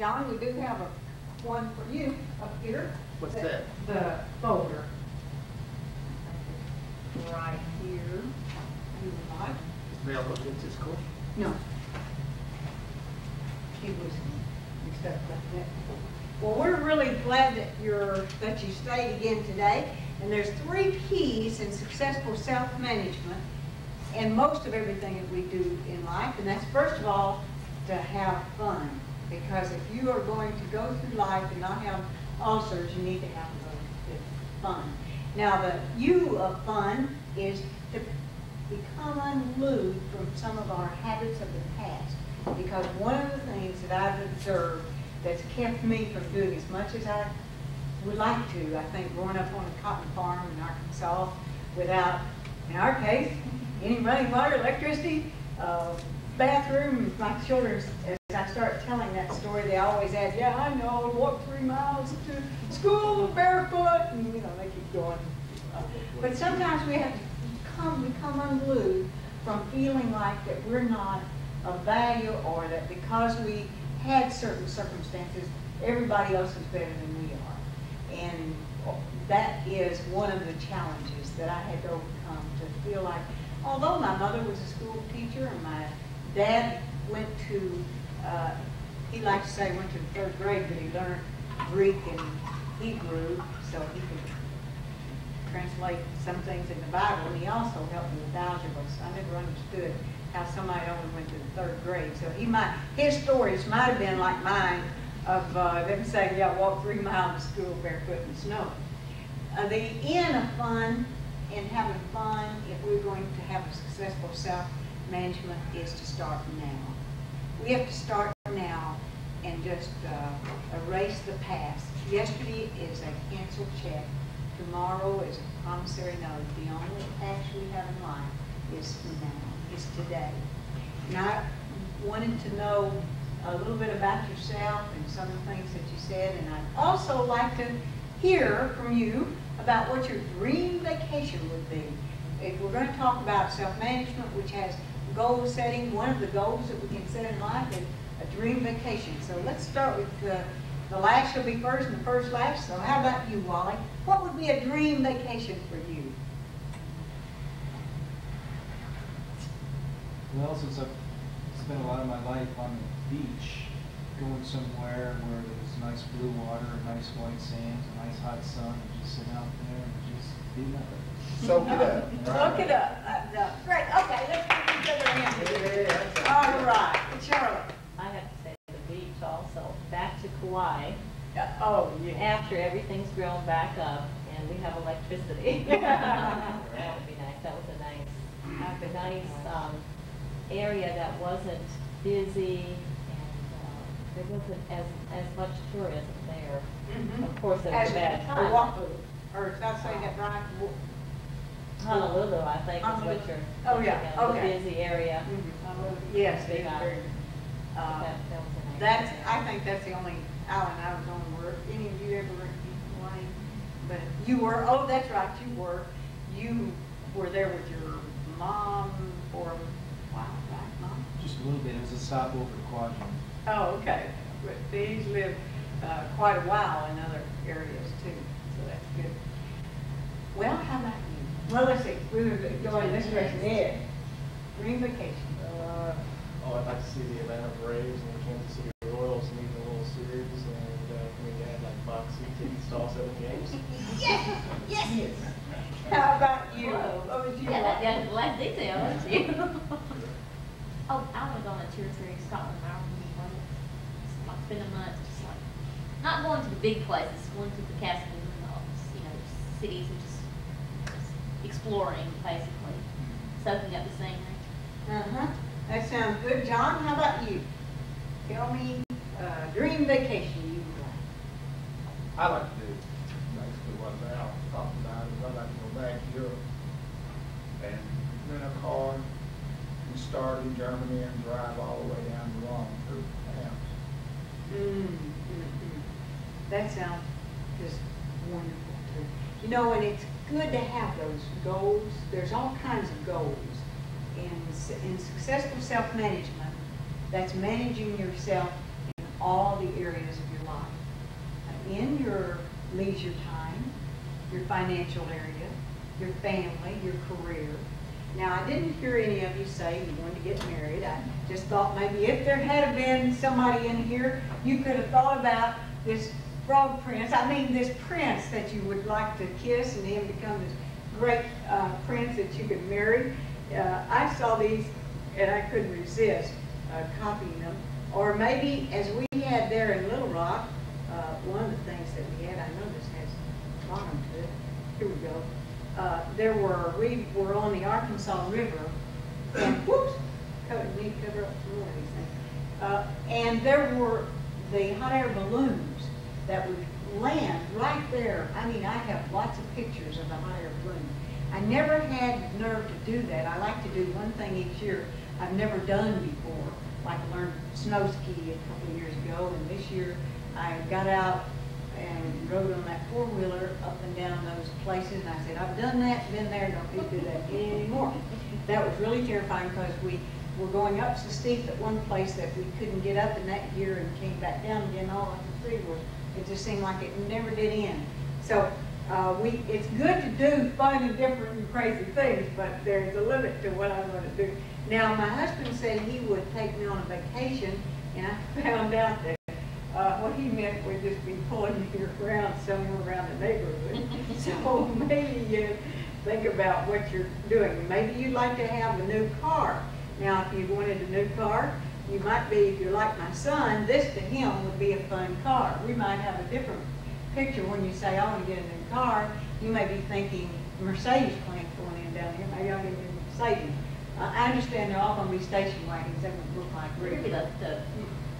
John, we do have one for you up here. What's that? The folder. Right here. You would like? Is Mel going to get this course? No. She was mixed up like that. Well, we're really glad that you stayed again today. And there's 3 P's in successful self-management and most of everything that we do in life. And that's, first of all, to have fun. Because if you are going to go through life and not have ulcers, you need to have a little bit of fun. Now, the U of fun is to become unglued from some of our habits of the past. Because one of the things that I've observed that's kept me from doing as much as I would like to, I think growing up on a cotton farm in Arkansas without, in our case, any running water, electricity, bathroom, my children, as I start telling that story, they always add, yeah, I know, walk 3 miles to school barefoot, and you know, they keep going. But sometimes we have to become unglued from feeling like that we're not of value, or that because we had certain circumstances, everybody else is better than we are. And that is one of the challenges that I had to overcome, to feel like, although my mother was a school teacher and my dad went to, he liked to say went to the 3rd grade, but he learned Greek and Hebrew so he could translate some things in the Bible, and he also helped me with algebra, so I never understood how somebody only went to the 3rd grade. So his stories might have been like mine of them saying, yeah, walk 3 miles to school barefoot in the snow. The N of fun and having fun, if we're going to have a successful self-management, is to start now. We have to start now and just erase the past. Yesterday is a canceled check. Tomorrow is a promissory note. The only cash we have in life is now, is today. And I wanted to know a little bit about yourself and some of the things that you said, and I'd also like to hear from you about what your dream vacation would be. If we're going to talk about self-management, which has goal setting, one of the goals that we can set in life is a dream vacation. So let's start with the last shall be first and the first last. So how about you, Wally? What would be a dream vacation for you? Well, since I've spent a lot of my life on the beach, going somewhere where there's nice blue water, nice white sands, a nice hot sun, and just sit out there and just do nothing. Soak it up. Soak it up. No. Great. Okay, let's give each other a hand. All right. Charlotte. I have to say the beach also. Back to Kauai. Oh, yeah. After everything's grown back up and we have electricity. That would be nice. That was a nice area that wasn't busy, and there wasn't as much tourism there. Mm-hmm. Of course, it was As a bad time. Oahu, or did I say that right? Honolulu, I think, is what you're thinking of, okay. the busy area. Mm-hmm. Yes, Big island. that was a nice that's, area. I think that's the only island I was on where any of you ever went to Hawaii. But you were, oh, that's right, you were there with your mom for a while, right, Mom? Just a little bit. It was a stopover to Quadrant. Oh, okay. But these live quite a while in other areas too, so that's good. Well, how about you? Well, let's see. We were going this direction. Ed, dream vacation. I'd like to see the Atlanta Braves and the Kansas City Royals meet in the World Series, and we had like box seat tickets to all 7 games. Yes, yes. How about you? Whoa. What would you Yeah, like? that's less detail, aren't you? Oh, I want to go on a tour through Scotland. I remember like spend a month just like not going to the big places, going to the castles and all, cities and just exploring basically, soaking up the scenery. That sounds good. John, how about you? Tell me dream vacation you would like. I like to do basically what Val talked about. Is I like to go back to Europe and rent a car and start in Germany and drive all the way down to Rome through the Alps. That sounds just wonderful too. You know, and it's good to have those goals. There's all kinds of goals. In successful self-management, that's managing yourself in all all the areas of your life. In your leisure time, your financial area, your family, your career. Now, I didn't hear any of you say you wanted to get married. I just thought maybe if there had been somebody in here, you could have thought about this frog prince. I mean, this prince that you would like to kiss and him become this great prince that you could marry. I saw these and I couldn't resist copying them. Or maybe, as we had there in Little Rock, one of the things that we had, I know this has a bottom to it. Here we go. We were on the Arkansas River, and whoops, we need to cover up some more of these things. And there were the hot air balloons that would land right there. I mean, I have lots of pictures of the hot air balloon. I never had nerve to do that. I like to do one thing each year I've never done before. Like I learned snow ski a couple of years ago, and this year I got out and rode on that four-wheeler up and down those places, and I said, I've done that, been there, don't need to do that anymore. That was really terrifying because we were going up so steep at one place that we couldn't get up in that gear and came back down again. All I could see was, it just seemed like it never did end. So it's good to do fun and different and crazy things, but there's a limit to what I'm going to do. Now, my husband said he would take me on a vacation, and I found out that what he meant would just be pulling me around somewhere around the neighborhood. So maybe you think about what you're doing. Maybe you'd like to have a new car. Now, if you wanted a new car, you might be, if you're like my son, this to him would be a fun car. We might have a different picture when you say, I want to get a new car. You may be thinking Mercedes plant going in down here. Maybe I'll get a new Mercedes. I understand they're all going to be station wagons. That would look like Maybe the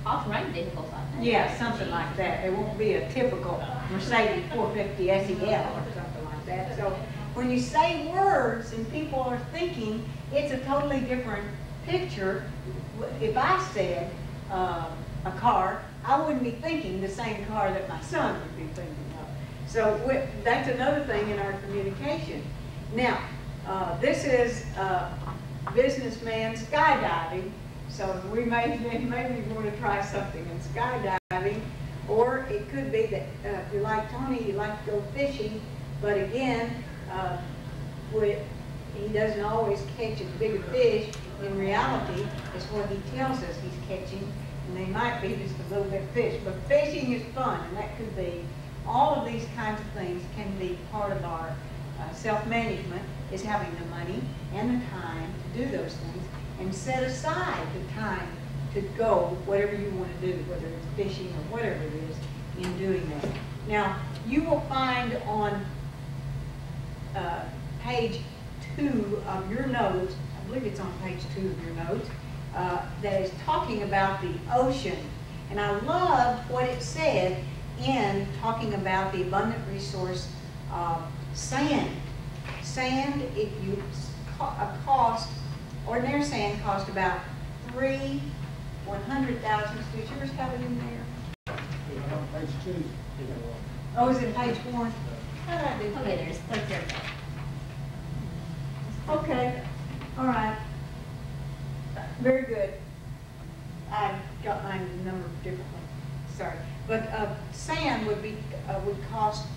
off-road vehicles like that. yeah, something like that. It won't be a typical Mercedes 450 SEL or something like that. So when you say words and people are thinking, it's a totally different picture. If I said a car, I wouldn't be thinking the same car that my son would be thinking of. So that's another thing in our communication. Now, this is businessman skydiving. So we maybe want to try something in skydiving, or it could be that if you like Tony, you like to go fishing, but again, he doesn't always catch as big a fish. In reality, is what he tells us he's catching, and they might be just a little bit fish. But fishing is fun, and that could be, all of these kinds of things can be part of our self-management, is having the money and the time to do those things, and set aside the time to go whatever you want to do, whether it's fishing or whatever it is, in doing that. Now, you will find on page 2 of your notes, I believe it's on page 2 of your notes, that is talking about the ocean. And I loved what it said in talking about the abundant resource of sand. Sand, if you ordinary sand cost about 100,000. Did yours have it in there? Page 2. Oh, is it page 1? How did I do? Okay, there's right there. Okay, all right. Very good. I got mine numbered differently. Sorry, but sand would cost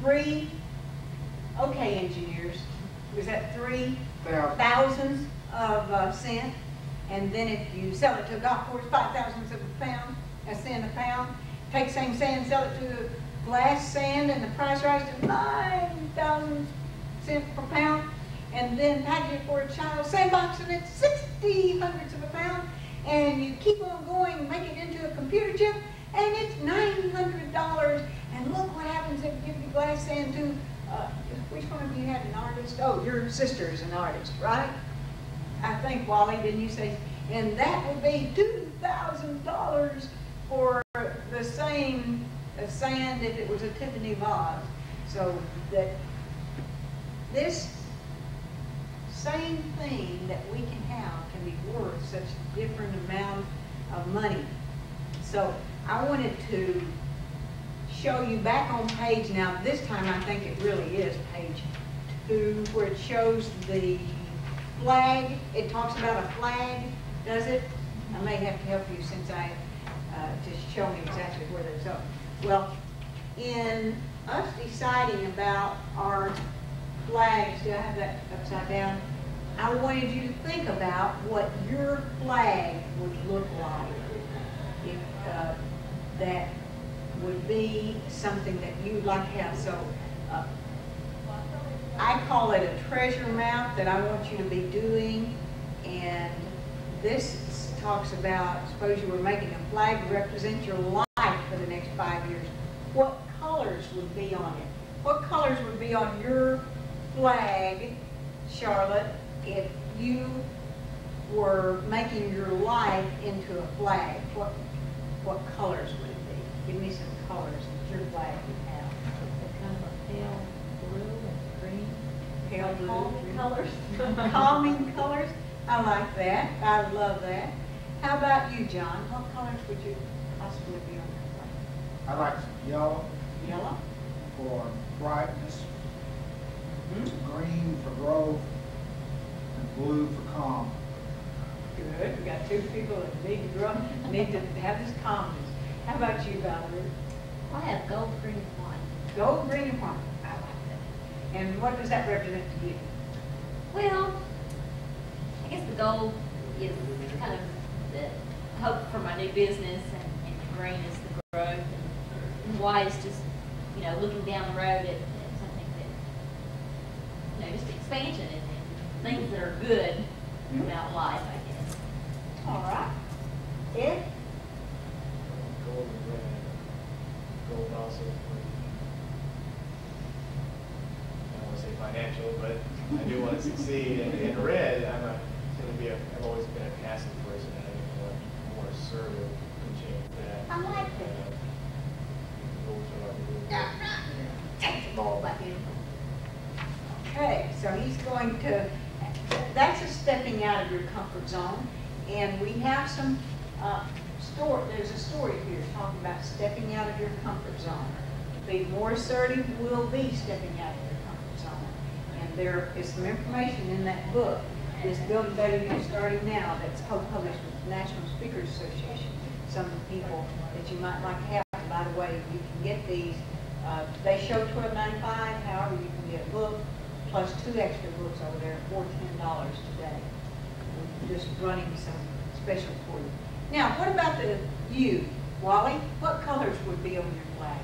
3. Okay, engineers, was that 3,000 of sand? And then if you sell it to a golf course, 5,000 of a pound, a cent a pound. Take the same sand, sell it to glass sand, and the price rises to 9,000 cents per pound. And then package it for a child, same box, and it's 60 hundredths of a pound. And you keep on going, make it into a computer chip, and it's $900. And look what happens if you give the glass sand to, which one of you had an artist? Oh, your sister is an artist, right? I think, Wally, didn't you say? And that would be $2,000 for the same sand if it was a Tiffany vase. So that this same thing that we can have can be worth such a different amount of money. So I wanted to show you back on page, now this time I think it really is page 2, where it shows the flag. It talks about a flag, does it? I may have to help you since I to show me exactly where those are. Well, in us deciding about our flags, do I have that upside down? I wanted you to think about what your flag would look like if that would be something that you'd like to have. So I call it a treasure map that I want you to be doing, and this talks about, suppose you were making a flag to represent your life for the next 5 years. What colors would be on it? What colors would be on your flag, Charlotte, if you were making your life into a flag? What colors would it be? Give me some colors that your flag would have. Kind of a pale blue and green. Pale blue. Calming colors. Calming colors. I like that. I love that. How about you, John? What colors would you possibly be on your flag? I like yellow Yellow? for brightness, Mm-hmm. green for growth, and blue for calm. Good. We got two people that need to grow, need to have this calmness. How about you, Valerie? I have gold, green, and white. Gold, green, and white. I like that. And what does that represent to you? Well, I guess the gold is kind of the hope for my new business, and the green is the growth, and white is just, you know, looking down the road at something that, you know, just expansion and things that are good about life, I guess. All right. Ed? Gold and red. Gold also for, I don't want to say financial, but I do want to succeed. And in red, I've always been a passive person. I think I'm more assertive and change that. I like that. Gold are Take the ball back in. Okay, so he's going to, that's a stepping out of your comfort zone. And we have some there's a story here talking about stepping out of your comfort zone. Be more assertive will be stepping out of your comfort zone. And there is some information in that book, this Building Better You Starting Now, that's co-published with the National Speakers Association. Some people that you might like to have. And by the way, you can get these. They show $12.95. However, you can get a book plus 2 extra books over there for $10 today. We're just running some special for you. Now, what about you, Wally? What colors would be on your flag?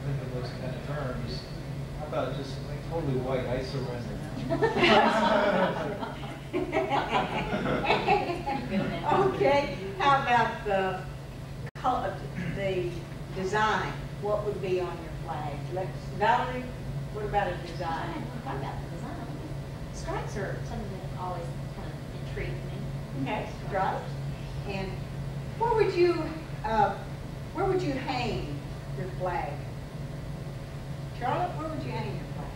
Think of those kind of terms. How about just totally white? I surrender. Okay. How about the color, the design? What would be on your flag? Valerie, what about a I design? hadn't thought about the design. Stripes are something that always kind of intrigued me. Okay, stripes. And where would you hang your flag? Charlotte, where would you hang your flag?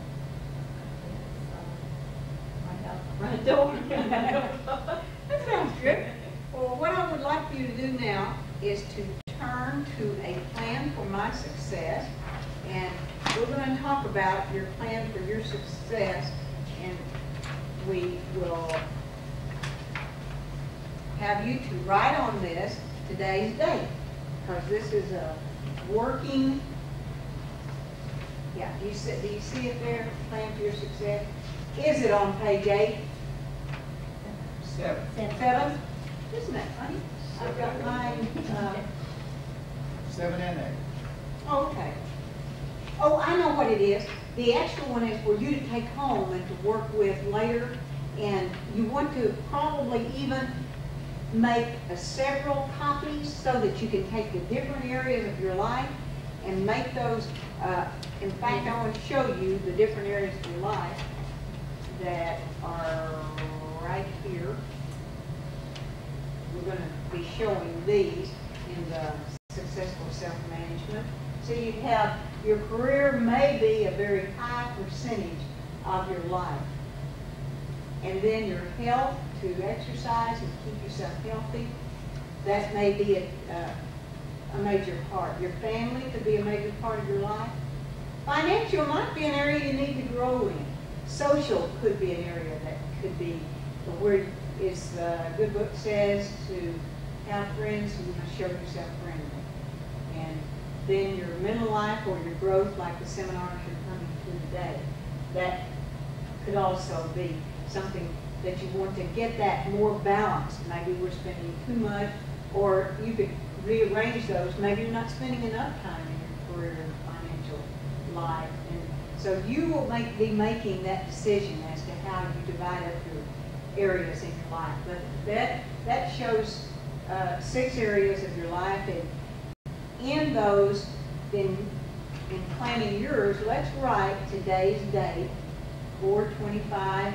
Right door. That sounds good. Well, what I would like you to do now is to turn to a plan for my success. And we're going to talk about your plan for your success, and we will have you to write on this today's date, because this is a working, yeah, do you see it there, plan for your success? Is it on page 8? 7. 7? Isn't that funny? I've got mine, 7 and 8. oh, okay. Oh, I know what it is. The extra one is for you to take home and to work with later, and you want to probably even make several copies so that you can take the different areas of your life and make those, in fact, I want to show you the different areas of your life that are right here. We're going to be showing these in the successful self-management. So you have, your career may be a very high percentage of your life. And then your health, to exercise and keep yourself healthy, that may be a major part. Your family could be a major part of your life. Financial might be an area you need to grow in. Social could be an area that could be where is the good book says to have friends, so you must show yourself friendly. And then your mental life or your growth, like the seminars you're coming to today, that could also be something that you want to get that more balanced. Maybe we're spending too much, or you could rearrange those. Maybe you're not spending enough time in your career and financial life. And so you will be making that decision as to how you divide up your areas in your life. But that shows 6 areas of your life, and in those, in planning yours, let's write today's date, 4/25/94.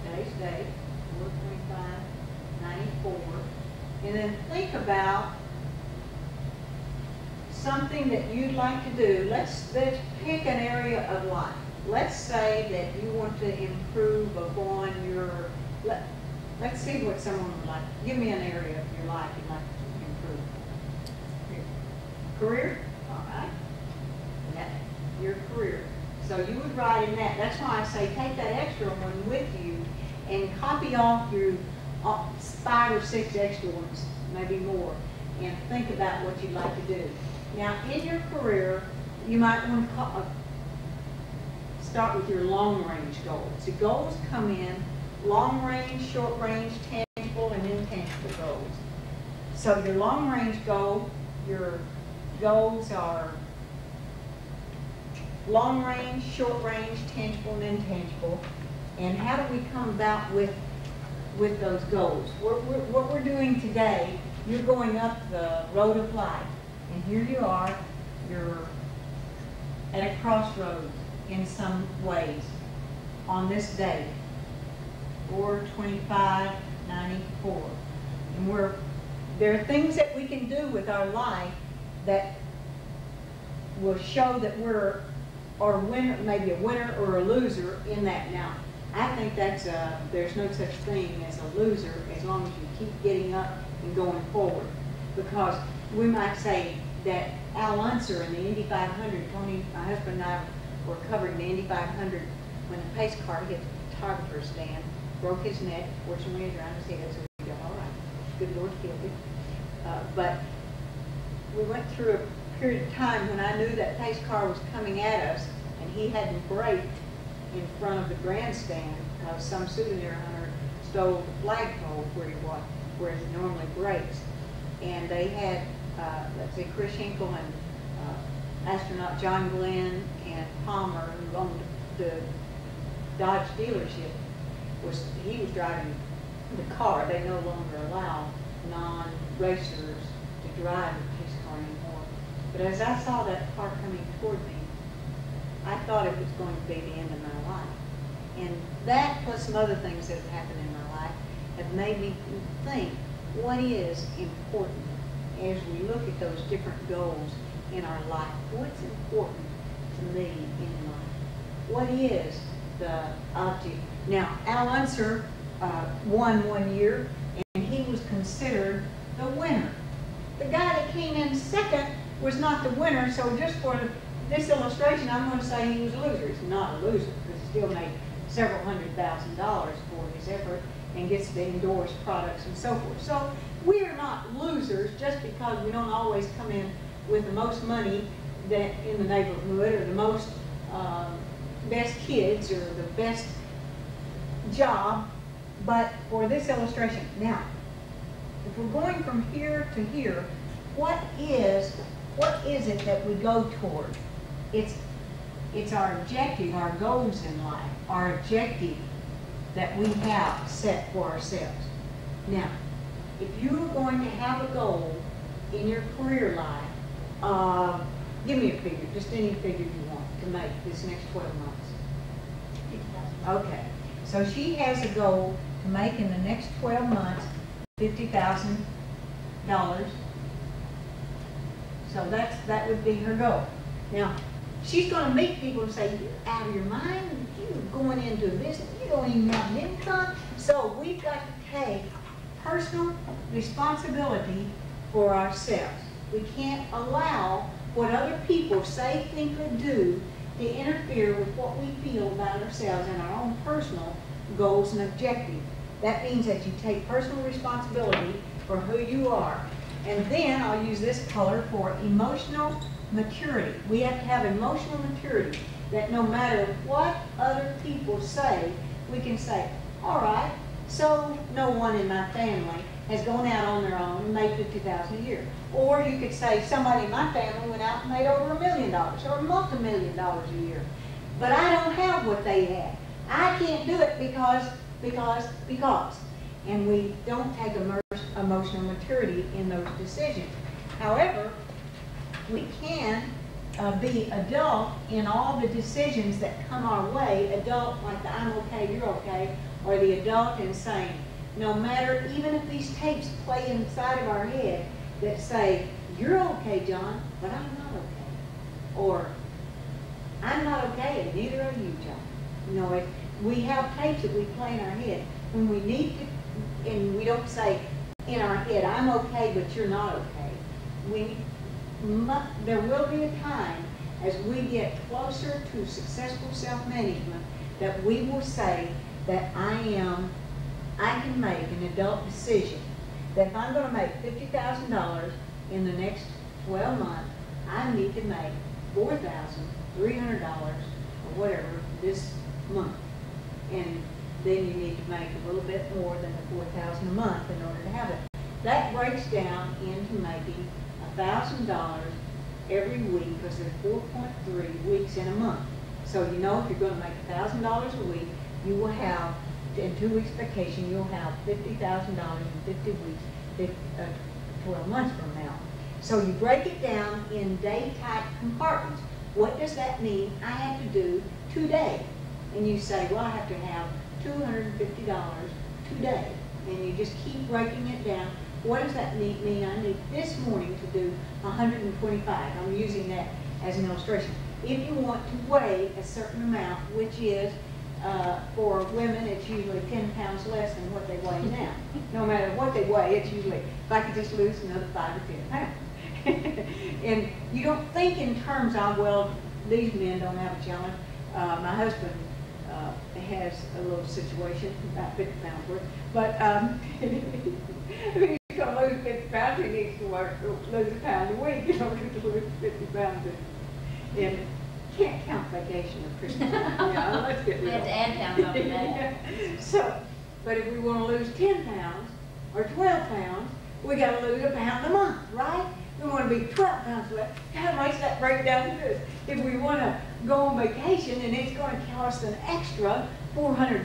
Today's date, 4/25/94, and then think about something that you'd like to do. Let's pick an area of life. Let's say that you want to improve upon your, let's see what someone would like. Give me an area of your life you'd like to improve. Career? All right. That, your career. So you would write in that. That's why I say take that extra one with you and copy off your 5 or 6 extra ones, maybe more, and think about what you'd like to do. Now, in your career, you might want to start with your long-range goals. The goals come in long-range, short-range, tangible, and intangible goals. So your long-range goal, your goals are long-range, short-range, tangible, and intangible. And how do we come about with those goals? What we're doing today, you're going up the road of life. And here you are, you're at a crossroads in some ways on this day, 4/25/94. And there are things that we can do with our life that will show that we're or winner, maybe a winner or a loser in that. Now, I think there's no such thing as a loser as long as you keep getting up and going forward. Because we might say that Al Unser in the Indy 500, Tony, my husband and I were covering the Indy 500 when the pace car hit the photographer's stand, broke his neck, fortunately around his head, so he got all right. Good Lord killed him. But we went through a period of time when I knew that pace car was coming at us, and he hadn't braked in front of the grandstand because some souvenir hunter stole the flagpole where he normally brakes. And they had, let's say, Chris Hinkle and astronaut John Glenn and Palmer, who owned the Dodge dealership. He was driving the car. They no longer allow non-racers to drive a pace car anymore. But as I saw that car coming toward me, I thought it was going to be the end of my life. And that, plus some other things that have happened in my life, have made me think, what is important as we look at those different goals in our life? What's important to me in life? What is the object? Now, Al Unser won one year, and he was considered the winner. The guy that came in second was not the winner, so just for this illustration, I'm going to say he was a loser. He's not a loser, because he still made several $100,000 for his effort and gets the endorsed products and so forth. So we are not losers just because we don't always come in with the most money that in the neighborhood, or the most best kids, or the best job. But for this illustration, now, if we're going from here to here, what is it that we go toward? It's our objective, our goals in life, our objective that we have set for ourselves. Now, if you're going to have a goal in your career life, give me a figure, just any figure you want to make this next 12 months. Okay, so she has a goal to make in the next 12 months $50,000. So that would be her goal. Now, she's going to meet people and say, you're out of your mind, you're going into a business, you don't even have an income. So we've got to take personal responsibility for ourselves. We can't allow what other people say, think, or do to interfere with what we feel about ourselves and our own personal goals and objectives. That means that you take personal responsibility for who you are. And then I'll use this color for emotional maturity. We have to have emotional maturity that no matter what other people say, we can say, all right, so no one in my family has gone out on their own and made $50,000 a year. Or you could say somebody in my family went out and made over $1 million or multi-million-dollars a year. But I don't have what they had. I can't do it because. And we don't take emotional maturity in those decisions. However, we can be adult in all the decisions that come our way. Adult like the I'm okay, you're okay, or the adult in saying, no matter, even if these tapes play inside of our head that say, you're okay, John, but I'm not okay. Or, I'm not okay and neither are you, John. You know, we have tapes that we play in our head. When we need to, and we don't say in our head, I'm okay, but you're not okay. There will be a time as we get closer to successful self-management that we will say that I can make an adult decision that if I'm going to make $50,000 in the next 12 months, I need to make $4,300 or whatever this month. And then you need to make a little bit more than the $4,000 a month in order to have it. That breaks down into making $1,000 every week because there's 4.3 weeks in a month. So you know if you're going to make $1,000 a week, you will have, in 2 weeks vacation, you'll have $50,000 in 50 weeks, 12 months from now. So you break it down in day-type compartments. What does that mean I have to do today? And you say, well, I have to have $250 today. And you just keep breaking it down. What does that mean? I need this morning to do 125. I'm using that as an illustration. If you want to weigh a certain amount, which is, for women, it's usually 10 pounds less than what they weigh now. No matter what they weigh, it's usually, if I could just lose another 5 or 10 pounds. And you don't think in terms of, well, these men don't have a challenge. My husband has a little situation, about 50 pounds worth, but if he's going to lose 50 pounds, he needs to lose a pound a week in order to lose 50 pounds. And can't count vacation or Christmas. Yeah, let's get rid We of have to add pounds on to that. So, but if we want to lose 10 pounds or 12 pounds, we got to lose a pound a month, right? We want to be 12 pounds less. How much does that break down to this? If we want to go on vacation and it's going to cost an extra $400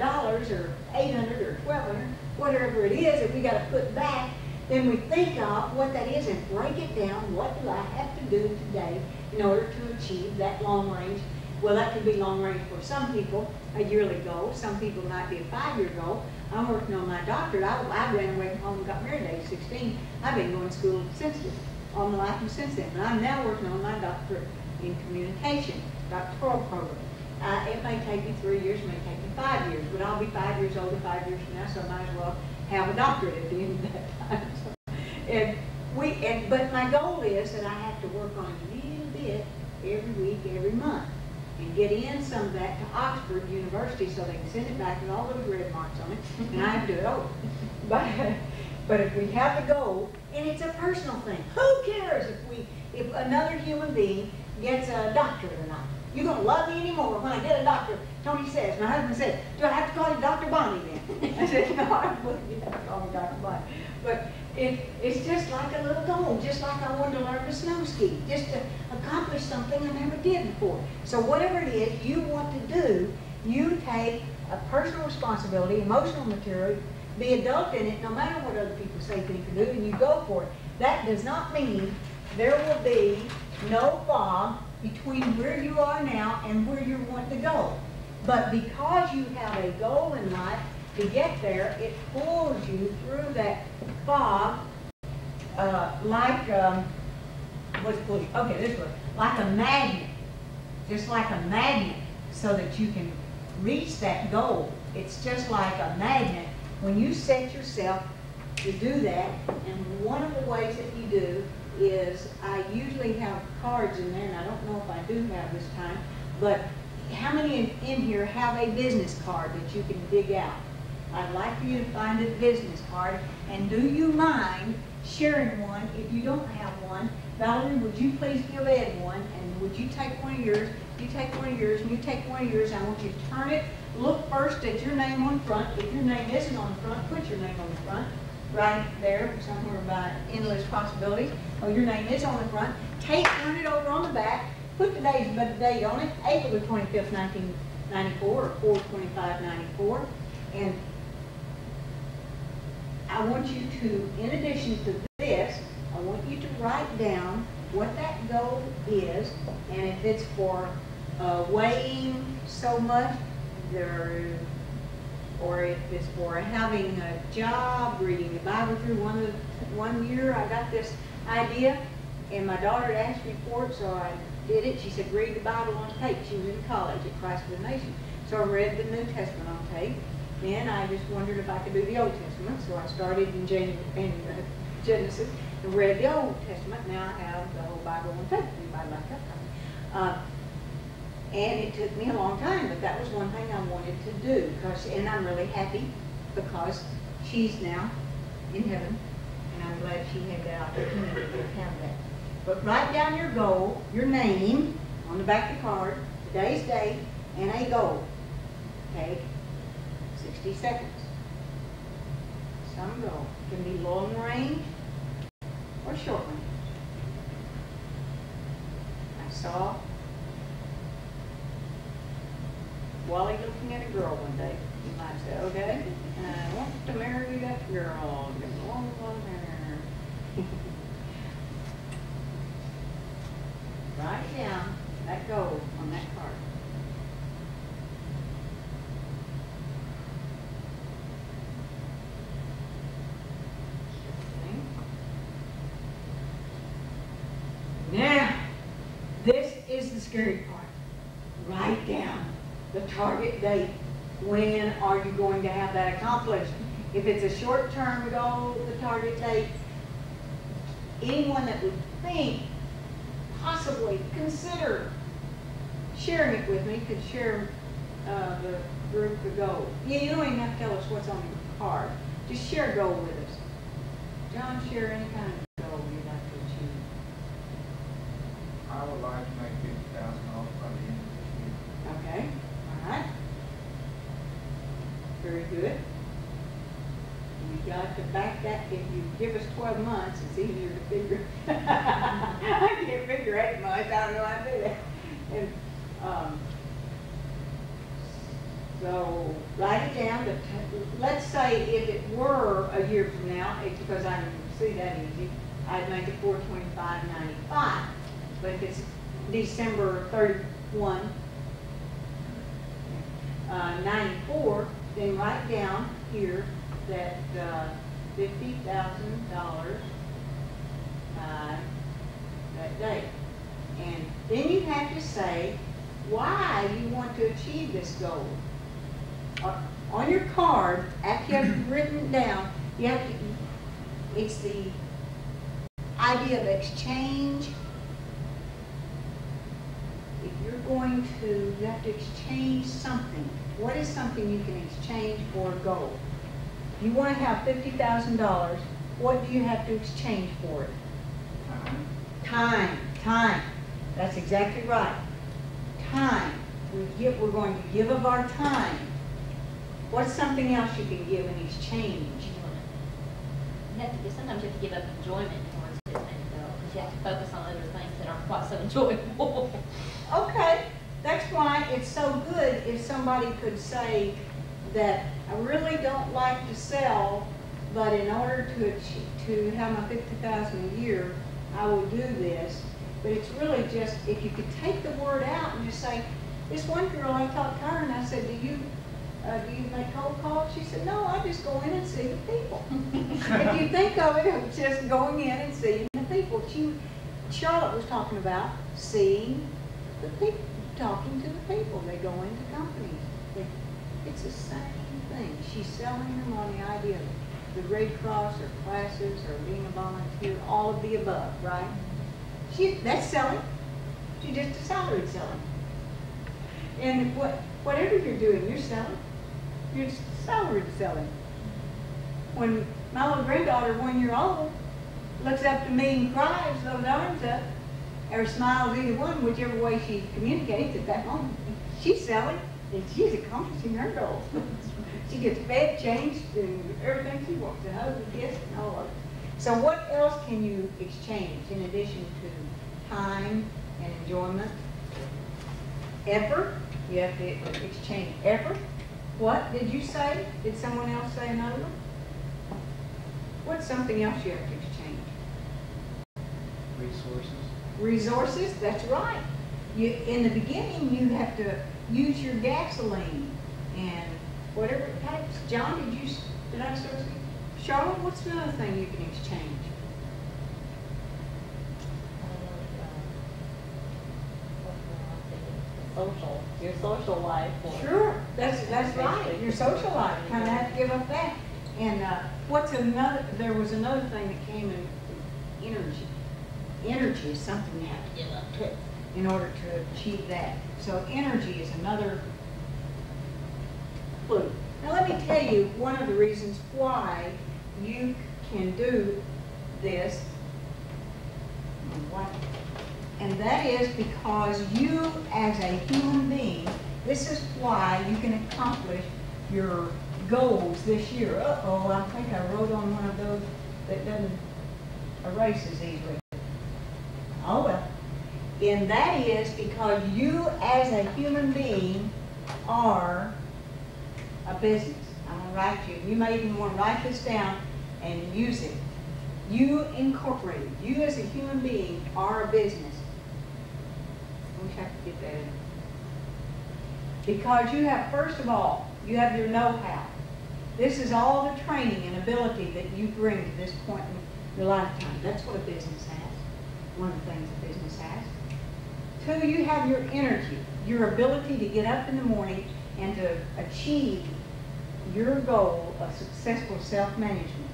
or $800 or $1,200, whatever it is that we got to put back, then we think of what that is and break it down. What do I have to do today in order to achieve that long range? Well, that could be long range for some people, a yearly goal. Some people might be a 5-year goal. I'm working on my doctorate. I ran away from home and got married at age 16. I've been going to school since then, all my life and since then. And I'm now working on my doctorate in communication, doctoral program. It may take me 3 years, it may take me 5 years, but I'll be 5 years older 5 years from now, so I might as well have a doctorate at the end of that time. So, but my goal is that I have to work on a little bit every week, every month, and get in some of that to Oxford University so they can send it back with all those red marks on it, and I have to do it over. But if we have the goal, and it's a personal thing, who cares if another human being gets a doctorate or not? You're going to love me anymore when I get a doctorate. Tony says, my husband says, do I have to call you Dr. Bonnie then? I said, no, I wouldn't. You have to call me Dr. Bonnie. But it's just like a little goal, just like I wanted to learn to snow ski, just to accomplish something I never did before. So whatever it is you want to do, you take a personal responsibility, emotional maturity, be adult in it, no matter what other people say, think, or do, and you go for it. That does not mean there will be no fog between where you are now and where you want to go. But because you have a goal in life to get there, it pulls you through that fog like a magnet, just like a magnet, so that you can reach that goal. It's just like a magnet. When you set yourself to do that, and one of the ways that you do is I usually have cards in there, and I don't know if I do have this time, but how many in here have a business card that you can dig out? I'd like for you to find a business card, and do you mind sharing one if you don't have one? Valerie, would you please give Ed one, and would you take one of yours? You take one of yours, and you take one of yours. I want you to turn it. Look first at your name on the front. If your name isn't on the front, put your name on the front. Right there, somewhere by endless possibilities. Oh, your name is on the front. Turn it over on the back. Put the date on it, April the 25th, 1994, or 4/25/94. And I want you to, in addition to this, I want you to write down what that goal is, and if it's for weighing so much, or if it's for having a job, reading the Bible through one year. I got this idea, and my daughter had asked me for it, so I did it. She said, read the Bible on tape. She was in college at Christ for the Nation. So I read the New Testament on tape. Then I just wondered if I could do the Old Testament, so I started in Genesis and read the Old Testament. Now I have the whole Bible on tape. Anybody like that? And it took me a long time, but that was one thing I wanted to do. And I'm really happy because she's now in heaven, and I'm glad she had the opportunity to have that. But write down your goal, your name on the back of the card, today's date, and a goal. Take 60 seconds. Some goal. It can be long range or short range. I saw Wally looking at a girl one day. You might say, okay, I want to marry that girl. Get along with her. Write down that goal on that card. Now, this is the scary part. Write down the target date. When are you going to have that accomplished? If it's a short-term goal, the target date, anyone that would think, possibly consider sharing it with me could share the group the goal. Yeah, you don't even have to tell us what's on your card. Just share a goal with us. John, share any kind of goal you'd like to achieve. I would like to make $50,000 by the end of this year. Okay, all right. Very good. You got to back that. If you give us 12 months, it's easier to figure. I can't figure 8 months. I don't know how to do that. And, so write it down. Let's say if it were a year from now, because I can see that easy, I'd make it 4/25/95. But if it's December 31, 94, then write down here that $50,000 that day. And then you have to say why you want to achieve this goal. On your card, after you have written it down, you have to, it's the idea of exchange. If you're going to, you have to exchange something. What is something you can exchange for a goal? If you want to have $50,000, what do you have to exchange for it? Time. That's exactly right. Time. We're going to give of our time. What's something else you can give in exchange? Sometimes you have to give up enjoyment in order to attain the goal, because you have to focus on other things that aren't quite so enjoyable. Okay, that's why it's so good if somebody could say that I really don't like to sell, but in order to have my $50,000 a year, I will do this. But it's really just, if you could take the word out and just say, this one girl, I talked to her and I said, do you make cold calls? She said, no, I just go in and see the people. If you think of it, it's just going in and seeing the people. Charlotte was talking about seeing the people, talking to the people. They go into companies. It's the same thing. She's selling them on the idea of the Red Cross or classes or being a volunteer, all of the above, right? That's selling. She's just a salaried selling. And whatever you're doing, you're selling. You're salaried selling. When my little granddaughter, 1 year old, looks up to me and cries, those arms up, or smiles, either one, whichever way she communicates at that moment, she's selling, and she's accomplishing her goals. She gets fed, changed, and everything she wants, a hug, a kiss, and all of it. So what else can you exchange in addition to time and enjoyment? Effort. You have to exchange effort. What did you say? Did someone else say another one? What's something else you have to exchange? Resources. Resources, that's right. In the beginning, you have to use your gasoline and whatever it takes. John, did I start saying? Charlotte, what's another thing you can exchange? Your social life. Sure, that's right. Your social life, kind of have to give up that. And there was another thing that came in energy. Energy is something you have to give up to in order to achieve that. So energy is another clue. Now let me tell you one of the reasons why you can do this. And that is because you as a human being, this is why you can accomplish your goals this year. Uh-oh, I think I wrote on one of those that doesn't erase as easily. Oh well. And that is because you as a human being are a business. I'm going to write you may even want to write this down and use it. You Incorporated, you as a human being are a business. I wish I could get that in. Because you have, first of all, you have your know-how. This is all the training and ability that you bring to this point in your lifetime. That's what a business has. One of the things a business has. Two, you have your energy, your ability to get up in the morning and to achieve your goal of successful self-management.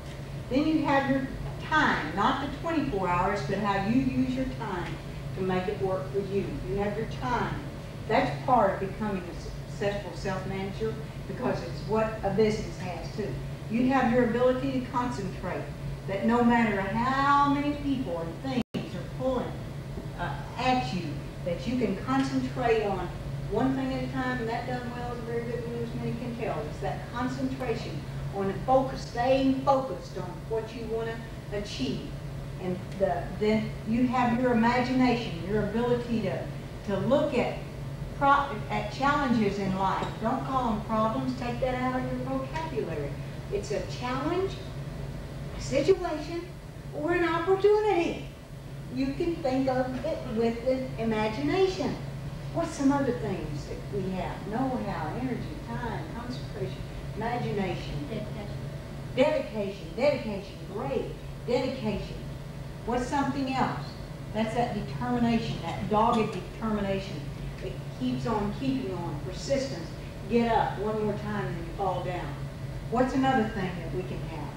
Then you have your time, not the 24 hours, but how you use your time to make it work for you. You have your time. That's part of becoming a successful self-manager because it's what a business has too. You have your ability to concentrate, that no matter how many people and things are pulling at you, that you can concentrate on one thing at a time, and that done well is a very good news, many can tell. It's that concentration on the focus, staying focused on what you want to achieve. And then you have your imagination, your ability to look at challenges in life. Don't call them problems, take that out of your vocabulary. It's a challenge, a situation, or an opportunity. You can think of it with the imagination. What's some other things that we have? Know-how, energy, time, concentration, imagination. Dedication, great. Dedication. What's something else? That's that determination, that dogged determination that keeps on keeping on, persistence. Get up one more time and you fall down. What's another thing that we can have?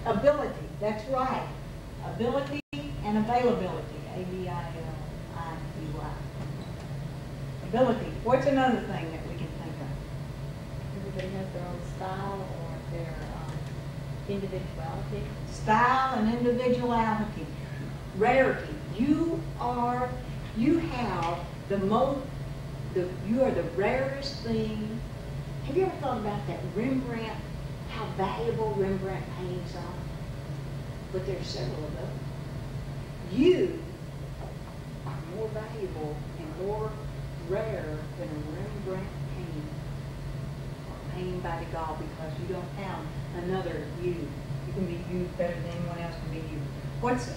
Ability, that's right. Ability and availability, A-B-I-L-I-T-Y. Ability. What's another thing that we can think of? Everybody has their own style or their individuality. Style and individuality. Rarity. You are the rarest thing. Have you ever thought about that Rembrandt, how valuable Rembrandt paintings are? But there's several of them. You are more valuable and more rare than a Rembrandt painting or painting by Degas because you don't have another you. You can be you better than anyone else can be you. What's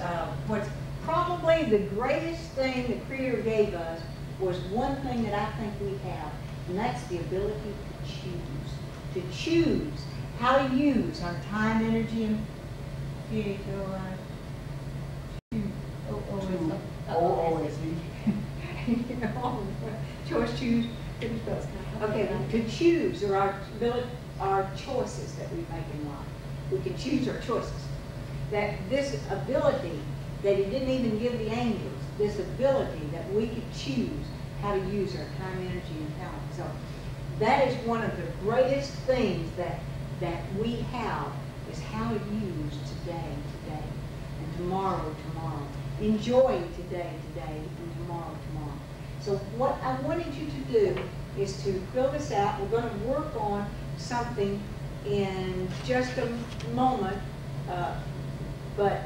probably the greatest thing the Creator gave us was one thing that I think we have, and that's the ability to choose. To choose how to use our time, energy, and choice, choose. Okay, to choose our choices that we make in life. We can choose our choices. That this ability that He didn't even give the angels, this ability that we could choose how to use our time, energy, and talent. So that is one of the greatest things that we have, is how to use today, and tomorrow. Enjoying today, and tomorrow. So what I wanted you to do is to fill this out. We're going to work on something in just a moment, but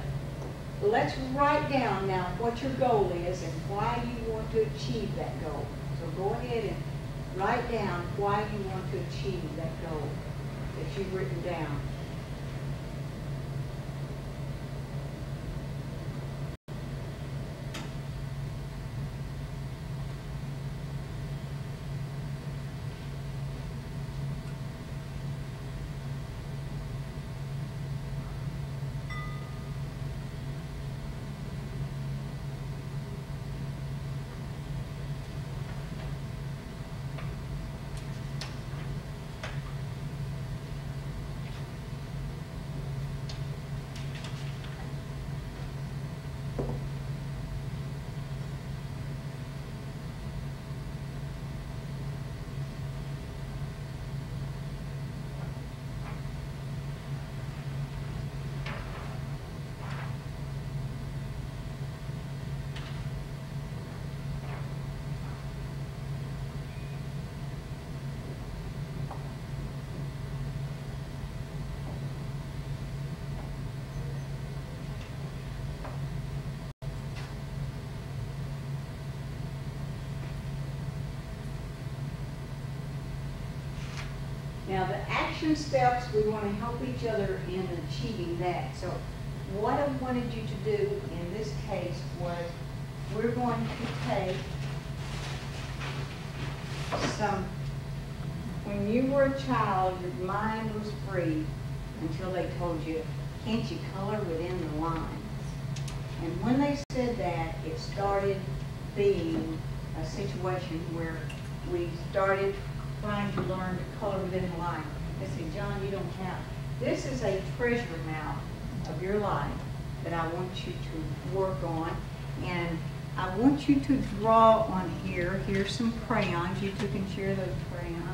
let's write down now what your goal is and why you want to achieve that goal. So go ahead and write down why you want to achieve that goal that you've written down. Now, the action steps, we want to help each other in achieving that. So what I wanted you to do in this case was, we're going to take when you were a child, your mind was free until they told you, can't you color within the lines? And when they said that, it started being a situation where we started trying to learn to color within the line. They said, John, you don't have. This is a treasure map of your life that I want you to work on. And I want you to draw on here. Here's some crayons. You two can share those crayons.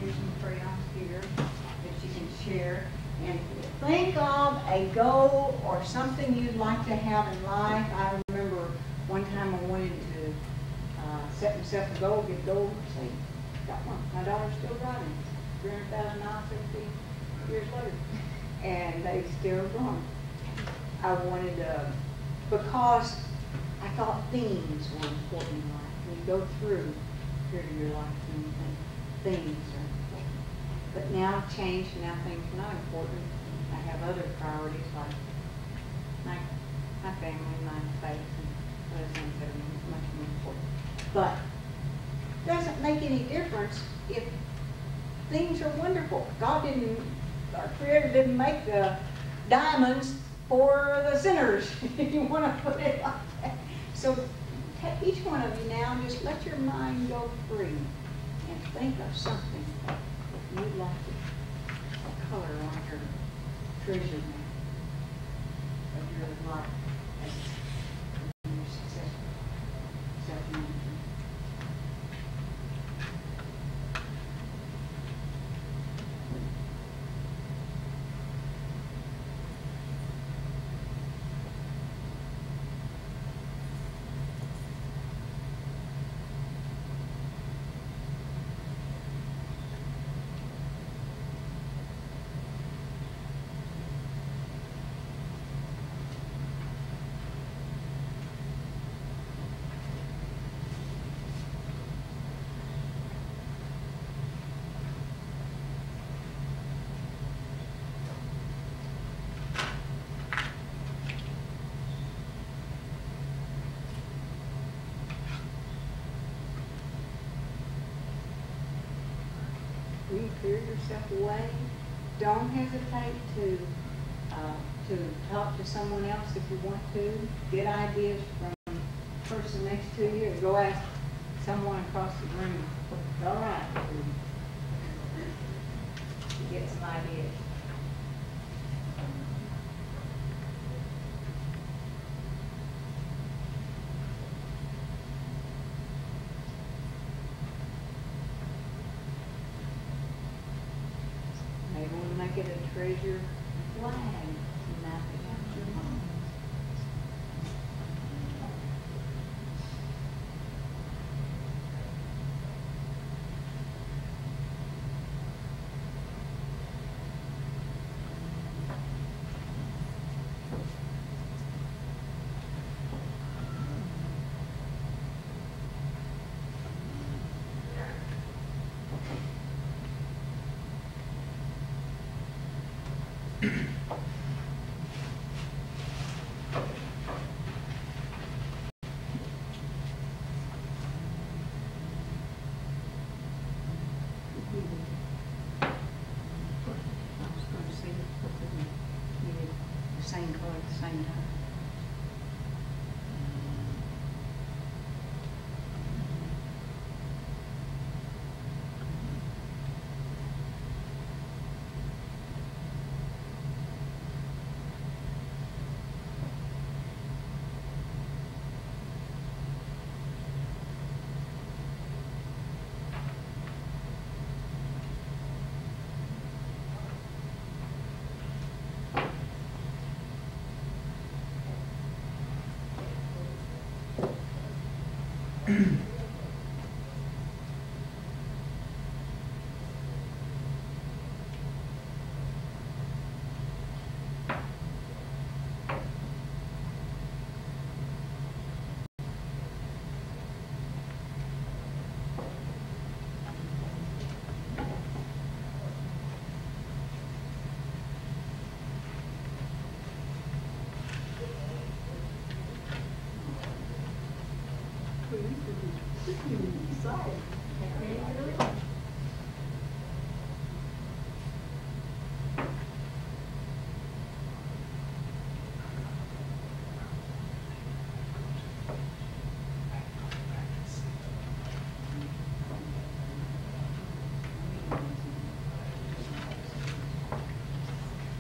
Here's some crayons here that you can share. And think of a goal or something you'd like to have in life. I remember one time I wanted to set myself a goal, get a goal. See, got one. My daughter's still driving. 300,000 miles, 50 years later. And they still going. I wanted because I thought themes were important in life. When you go through a period of your life, and themes are important. But now I've changed, now things are not important. I have other priorities like my family, my faith, and other things that are much more important. But it doesn't make any difference if things are wonderful. Our Creator didn't make the diamonds for the sinners, if you want to put it like that. So take each one of you now and just let your mind go free and think of something that you'd like to color on your treasure map of your life as your successful self-management. When you clear yourself away, don't hesitate to talk to someone else if you want to. Get ideas from the person next to you, or go ask someone across the room. It's all right to get some ideas. make it a treasure flag to map it out your home. Same color at the same time.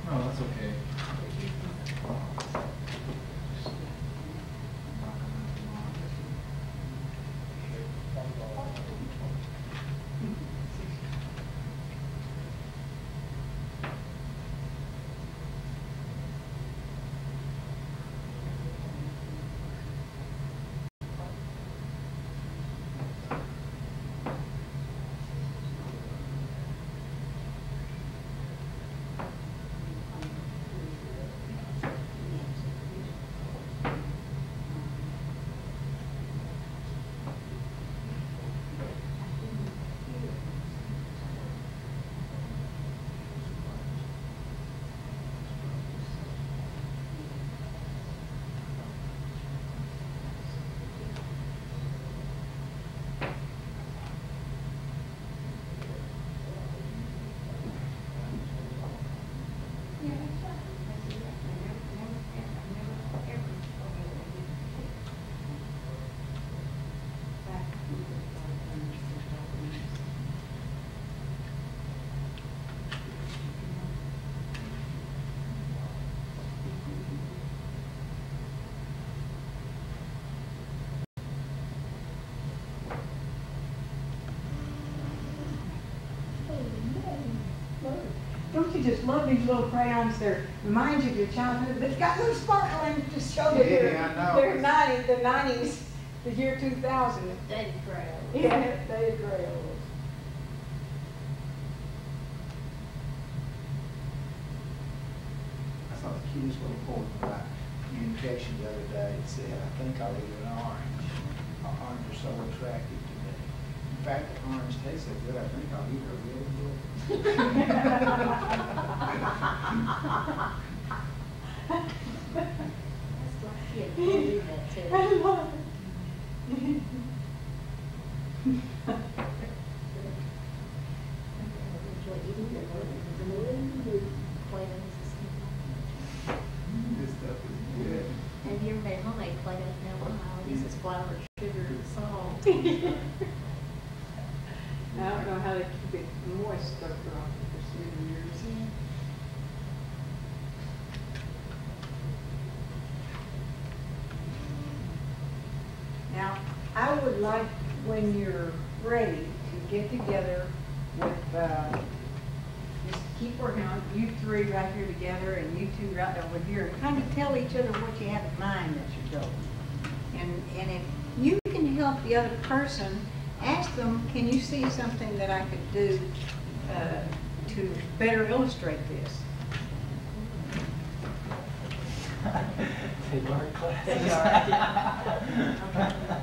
No, that's okay. Don't you just love these little crayons? They remind you of your childhood. They've got little sparkling to show that Yeah, I know. they're 90s, the year 2000. David Crow. Yeah, David Gray. I saw the cutest little poem about communication the other day. It said, I think I'll eat an orange. Orange are so attractive to me. In fact, the orange tastes so good, I think I'll eat a real good. That's like, yeah, believe that too. I love it. Enjoy eating your Play-Dohs and stuff. This stuff is good. Have you ever made homemade Play-Dohs now? Wow, this is flour, sugar, and salt. I don't know how they keep it moist after all for so many years. Now, I would like, when you're ready, to get together with Ms. keep working on it, you three right here together and you two right over here, and kind of tell each other what you have in mind as you go. And if you can help the other person, ask them, can you see something that I could do to better illustrate this? Take art classes. Take art, yeah.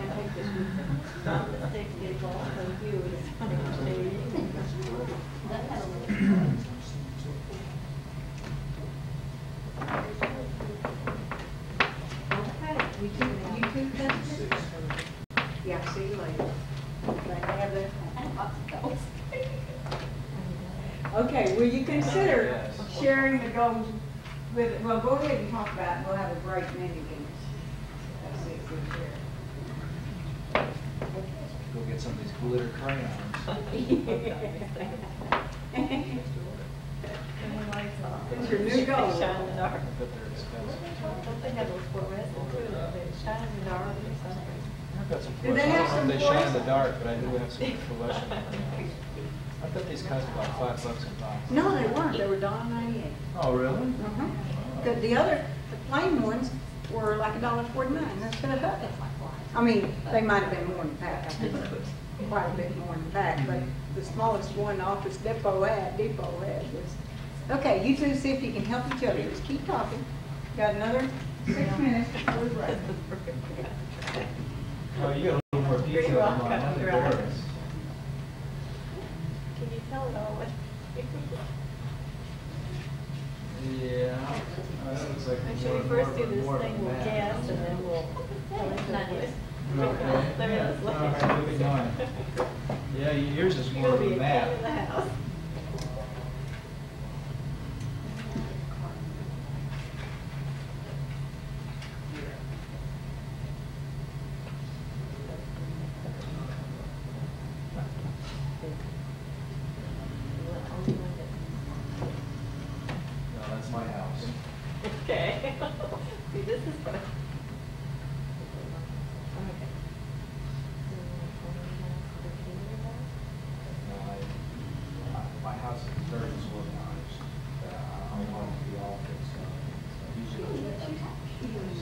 And take this with them. The stick is also huge. Okay, you two done it? Yeah, see you later. Glad to have that. I have lots of goals. Okay, will you consider Yes. sharing the goals with, well, go ahead and talk about it, we'll have a break and then you can, that's it, good share. Go get some of these glitter crayons. It's your new goal. Shine in the dark. I bet they're expensive. Don't they have those fluorescent too, that shine in the dark or something? I've got some Do they fluorescent. have I don't know if some they shine in the fluorescent? dark, but I do have some fluorescent crayons. I bet these cost about $5 a box. No, they weren't, they were $1.98. Oh, really? The other, the plain ones were like $1.49, that's for the hook. I mean, they might have been more than that, I think it was quite a bit more than that, but the smallest one Office Depot had was, okay, you two see if you can help each other, just keep talking. Got another 6 minutes before the break. Oh, you got a little more detail rock than mine. I'm coming around. embarrassed. Can you tell it all what? Yeah. That looks like Make sure we first do this thing, we'll guess, and then we'll. Okay. Let me just look. All right, look at mine. Yeah, yours is You're more gonna of be a a map. pain in the house. No, that's my house. Okay. See, this is. Okay. My house is very disorganized. I want it to be all fixed up. Usually, it's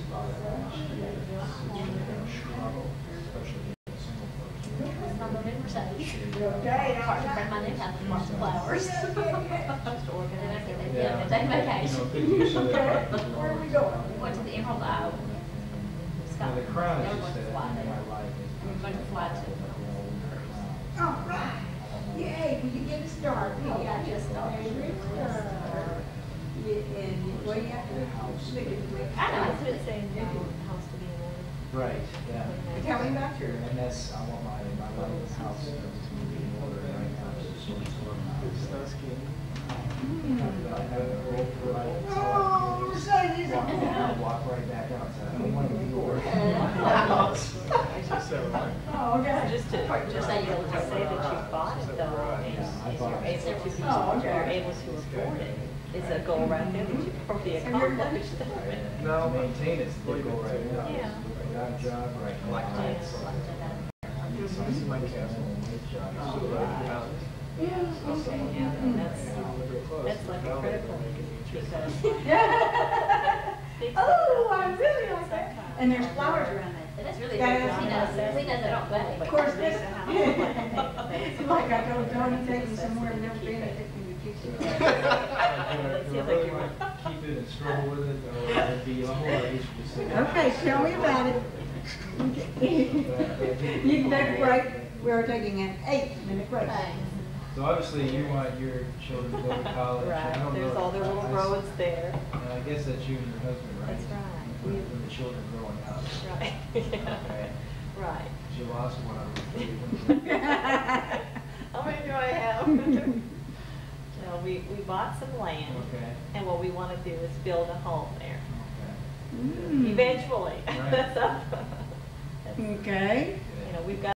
about last year, it's struggle, especially in a single person. On November 7th. Okay, Apart from my new house with lots of flowers. Just organize And I think everything. they did, they take vacation. Good use of the Okay, parking where are we lot. going? Went to the Emerald Isle. Now, the crown They is were just going to that fly in there. my life. We were going to fly to. All right. Yay, will you get a star? Oh, yeah, just start. Favorite star. Yeah, and what do you have to look at the I know, It's been saying you want the house to be in order. Right, yeah. Tell me about yours. And that's, I want my life house to be in order right now, it's sort of organized. I have a roll for like, Oh, Mercedes. walk right back out, so I don't want to be ordered. Oh, okay. Just to say that you bought it though, and Yeah, I if bought you're it. able to, Oh, okay. you're able to afford it, it's a goal right there that you've probably Have you ever done accomplished. it? No, maintain it's the big goal right now. Yeah. I got a job right now. I need something like that, job. Yeah, and that's like a critical because. Oh, I really like that. And there's flowers around there. And that's really Yeah, good, he does it all day. Of course, this, like I told Tony, take me somewhere and never been, take me to Houston. Do I really want to keep it and struggle with it, or it'd be a whole age to say. Okay, tell me about it. You can take a break. We are taking an 8-minute break. Thanks. So obviously you want your children to go to college. I Right, don't there's know. all their little roads there. And I guess that's you and your husband, right? That's right. When the children growing up. Right, Okay. right. You lost one of them. How many do I have? No, we bought some land. Okay. And what we want to do is build a home there, Okay. Mm. eventually. Right. So, Okay. you know, we've got